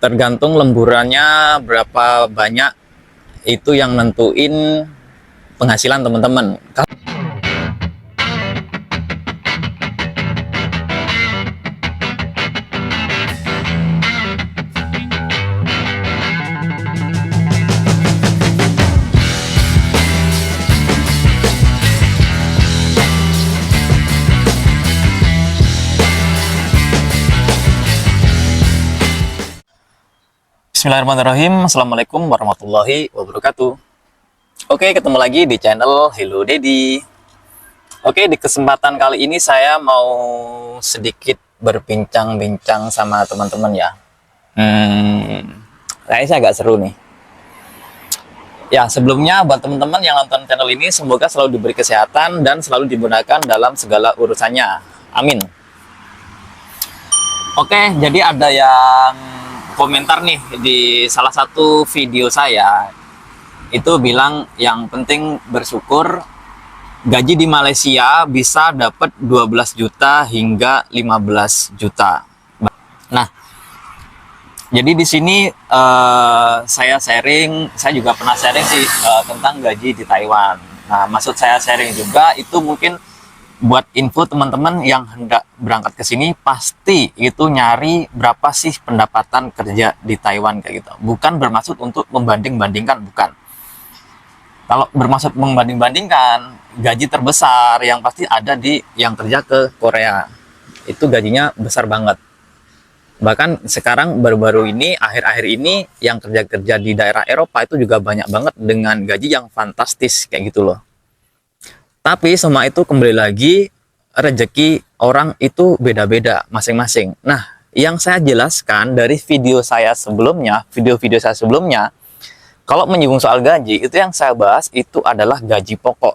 Tergantung lemburannya berapa banyak, itu yang nentuin penghasilan teman-teman. Bismillahirrahmanirrahim. Assalamualaikum warahmatullahi wabarakatuh. Oke, ketemu lagi di channel Hello Dedi. Oke, di kesempatan kali ini saya mau sedikit berbincang-bincang sama teman-teman ya. Kayaknya agak seru nih. Ya, sebelumnya buat teman-teman yang nonton channel ini, semoga selalu diberi kesehatan dan selalu dimudahkan dalam segala urusannya. Amin. Oke, jadi ada yang komentar nih di salah satu video saya, itu bilang yang penting bersyukur gaji di Malaysia bisa dapat 12 juta hingga 15 juta. Nah, jadi di sini saya juga pernah sharing sih tentang gaji di Taiwan. Nah, maksud saya sharing juga itu mungkin buat info teman-teman yang hendak berangkat ke sini, pasti itu nyari berapa sih pendapatan kerja di Taiwan kayak gitu. Bukan bermaksud untuk membanding-bandingkan, bukan. Kalau bermaksud membanding-bandingkan, gaji terbesar yang pasti ada di yang kerja ke Korea. Itu gajinya besar banget. Bahkan sekarang baru-baru ini, akhir-akhir ini yang kerja-kerja di daerah Eropa itu juga banyak banget dengan gaji yang fantastis kayak gitu loh. Tapi semua itu kembali lagi, rezeki orang itu beda-beda masing-masing. Nah, yang saya jelaskan dari video saya sebelumnya, video-video saya sebelumnya, kalau menyinggung soal gaji, itu yang saya bahas itu adalah gaji pokok.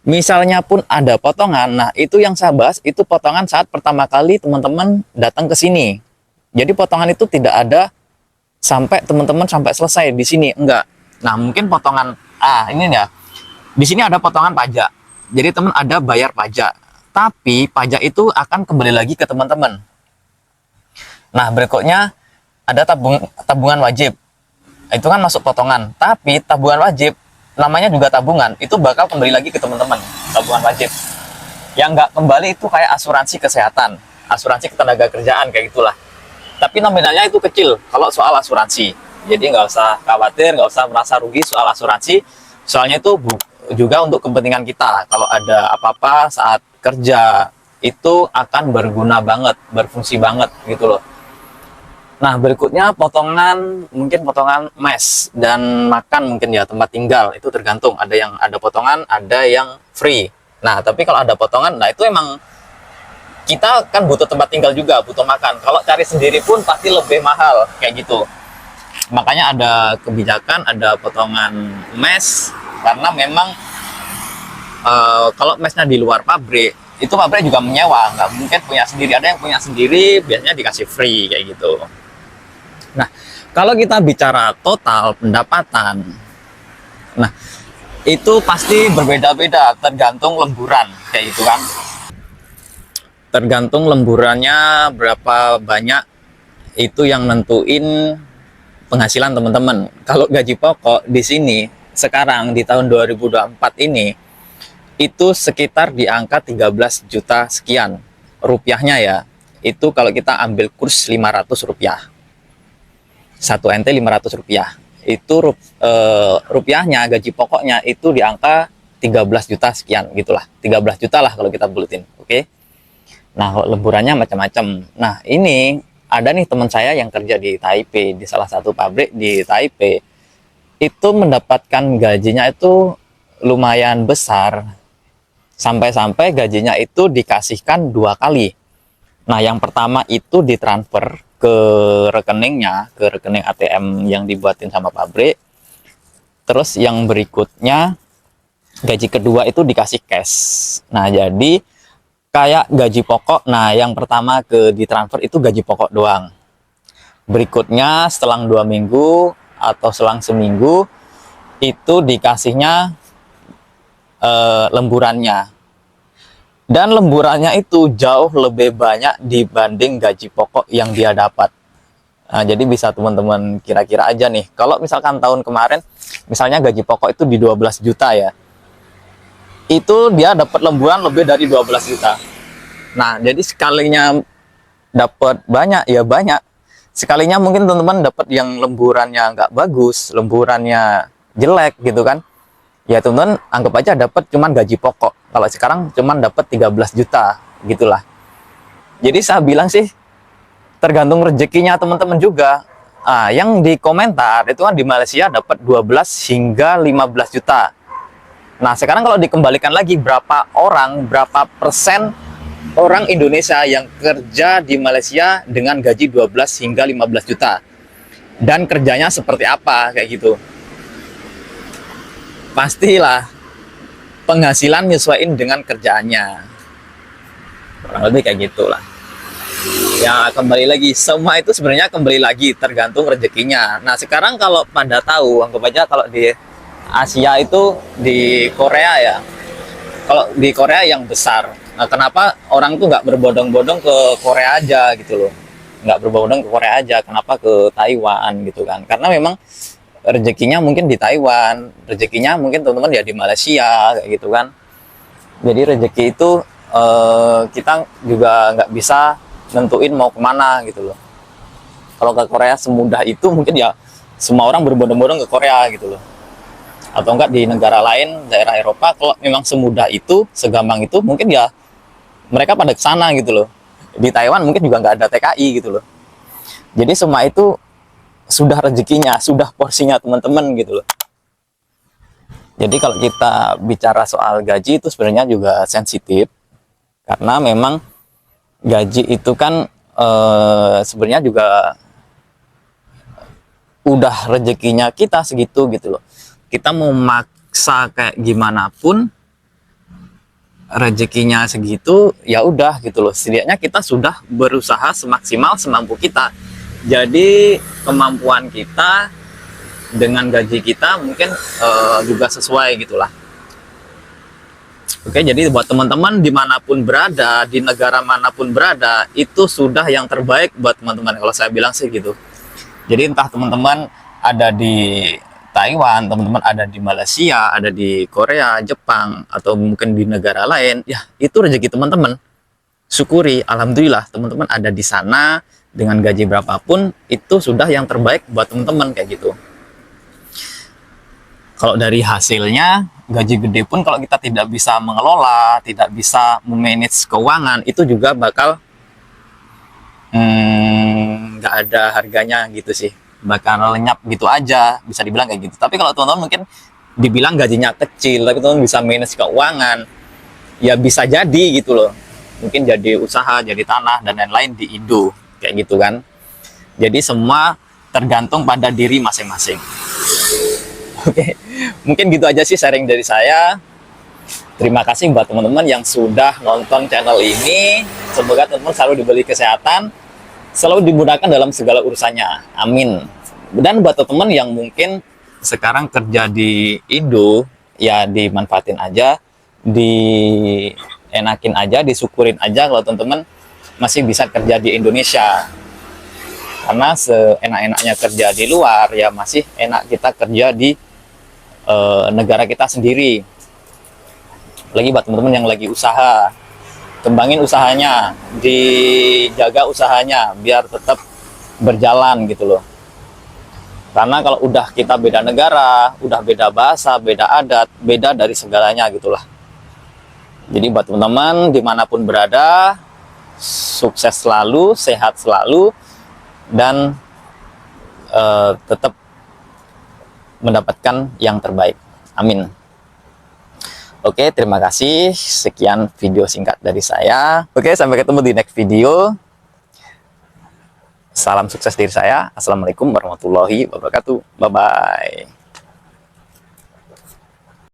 Misalnya pun ada potongan, nah itu yang saya bahas itu potongan saat pertama kali teman-teman datang ke sini. Jadi potongan itu tidak ada sampai teman-teman sampai selesai di sini, enggak. Nah, mungkin potongan, ini ya. Di sini ada potongan pajak, jadi teman ada bayar pajak, tapi pajak itu akan kembali lagi ke teman-teman. Nah, berikutnya ada tabungan wajib, itu kan masuk potongan, tapi tabungan wajib, namanya juga tabungan, itu bakal kembali lagi ke teman-teman, tabungan wajib. Yang nggak kembali itu kayak asuransi kesehatan, asuransi ketenaga kerjaan, kayak gitulah. Tapi nominalnya itu kecil kalau soal asuransi, jadi nggak usah khawatir, nggak usah merasa rugi soal asuransi, soalnya itu juga untuk kepentingan kita. Kalau ada apa-apa saat kerja itu akan berguna banget, berfungsi banget gitu loh. Nah, berikutnya potongan, mungkin potongan mes dan makan, mungkin ya tempat tinggal, itu tergantung, ada yang ada potongan, ada yang free. Nah, tapi kalau ada potongan, nah itu emang kita kan butuh tempat tinggal juga, butuh makan. Kalau cari sendiri pun pasti lebih mahal kayak gitu. Makanya ada kebijakan, ada potongan mes, karena memang kalau mesnya di luar pabrik, itu pabrik juga menyewa, nggak mungkin punya sendiri. Ada yang punya sendiri, biasanya dikasih free kayak gitu. Nah, kalau kita bicara total pendapatan, nah itu pasti berbeda-beda, tergantung lemburan kayak gitu kan. Tergantung lemburannya berapa banyak, itu yang nentuin penghasilan teman-teman. Kalau gaji pokok di sini sekarang di tahun 2024 ini itu sekitar di angka 13 juta sekian rupiahnya ya. Itu kalau kita ambil kurs 500 rupiah. 1 NT 500 rupiah. Itu rupiahnya, gaji pokoknya itu di angka 13 juta sekian gitulah. 13 juta lah kalau kita bulatin. Oke. Nah, lemburannya macam-macam. Nah, ini ada nih teman saya yang kerja di Taipei, di salah satu pabrik di Taipei. Itu mendapatkan gajinya itu lumayan besar, sampai-sampai gajinya itu dikasihkan 2 kali. Nah, yang pertama itu ditransfer ke rekeningnya, ke rekening ATM yang dibuatin sama pabrik. Terus yang berikutnya gaji kedua itu dikasih cash. Nah, jadi kayak gaji pokok. Nah, yang pertama ditransfer itu gaji pokok doang. Berikutnya setelah 2 minggu atau selang seminggu itu dikasihnya lemburannya, dan lemburannya itu jauh lebih banyak dibanding gaji pokok yang dia dapat. Nah, jadi bisa teman-teman kira-kira aja nih. Kalau misalkan tahun kemarin, misalnya gaji pokok itu di 12 juta ya, itu dia dapat lemburan lebih dari 12 juta. Nah, jadi sekalinya dapat banyak ya banyak. Sekalinya mungkin teman-teman dapat yang lemburannya nggak bagus, lemburannya jelek gitu kan. Ya teman-teman anggap aja dapat cuman gaji pokok. Kalau sekarang cuman dapat 13 juta gitulah. Jadi saya bilang sih tergantung rezekinya teman-teman juga. Yang di komentar itu kan di Malaysia dapat 12 hingga 15 juta. Nah, sekarang kalau dikembalikan lagi berapa persen orang Indonesia yang kerja di Malaysia dengan gaji 12 hingga 15 juta dan kerjanya seperti apa kayak gitu. Pastilah penghasilan nyesuaiin dengan kerjaannya, kurang lebih kayak gitulah. Ya kembali lagi, semua itu sebenarnya kembali lagi tergantung rezekinya. Nah sekarang kalau pada tahu, anggap aja kalau di Asia itu di Korea ya, kalau di Korea yang besar. Nah, kenapa orang tuh nggak berbondong-bondong ke Korea aja gitu loh? Nggak berbondong ke Korea aja, kenapa ke Taiwan gitu kan? Karena memang rezekinya mungkin di Taiwan, rezekinya mungkin teman-teman ya di Malaysia kayak gitu kan. Jadi rezeki itu kita juga nggak bisa nentuin mau kemana gitu loh. Kalau ke Korea semudah itu mungkin ya semua orang berbondong-bondong ke Korea gitu loh. Atau enggak di negara lain, daerah Eropa, kalau memang semudah itu, segampang itu, mungkin ya mereka pada ke sana gitu loh. Di Taiwan mungkin juga nggak ada TKI gitu loh. Jadi semua itu sudah rezekinya, sudah porsinya teman-teman gitu loh. Jadi kalau kita bicara soal gaji itu sebenarnya juga sensitif. Karena memang gaji itu kan sebenarnya juga udah rezekinya kita segitu gitu loh. Kita mau maksa kayak gimana pun rezekinya segitu ya udah gitu loh, setidaknya kita sudah berusaha semaksimal semampu kita. Jadi kemampuan kita dengan gaji kita mungkin juga sesuai gitulah. Oke, jadi buat teman-teman dimanapun berada, di negara manapun berada, itu sudah yang terbaik buat teman-teman, kalau saya bilang sih gitu. Jadi entah teman-teman ada di Taiwan, teman-teman ada di Malaysia, ada di Korea, Jepang, atau mungkin di negara lain, ya itu rezeki teman-teman. Syukuri, alhamdulillah teman-teman ada di sana dengan gaji berapapun, itu sudah yang terbaik buat teman-teman kayak gitu. Kalau dari hasilnya, gaji gede pun kalau kita tidak bisa mengelola, tidak bisa memanage keuangan, itu juga bakal nggak ada harganya gitu sih. Bakal lenyap gitu aja, bisa dibilang kayak gitu. Tapi kalau teman-teman mungkin dibilang gajinya kecil, tapi teman-teman bisa manage keuangan, ya bisa jadi gitu loh. Mungkin jadi usaha, jadi tanah, dan lain-lain di Indo, kayak gitu kan. Jadi semua tergantung pada diri masing-masing. Oke, mungkin gitu aja sih sharing dari saya. Terima kasih buat teman-teman yang sudah nonton channel ini. Semoga teman-teman selalu diberi kesehatan, selalu dimudahkan dalam segala urusannya. Amin. Dan buat teman-teman yang mungkin sekarang kerja di Indo, ya dimanfaatin aja, dienakin aja, disyukurin aja kalau teman-teman masih bisa kerja di Indonesia. Karena seenak-enaknya kerja di luar, ya masih enak kita kerja di negara kita sendiri. Lagi buat teman-teman yang lagi usaha, kembangin usahanya, dijaga usahanya biar tetap berjalan gitu loh. Karena kalau udah kita beda negara, udah beda bahasa, beda adat, beda dari segalanya gitulah. Jadi buat teman-teman dimanapun berada, sukses selalu, sehat selalu, dan tetap mendapatkan yang terbaik. Amin. Oke, terima kasih. Sekian video singkat dari saya. Oke, sampai ketemu di next video. Salam sukses dari saya. Assalamualaikum warahmatullahi wabarakatuh. Bye-bye.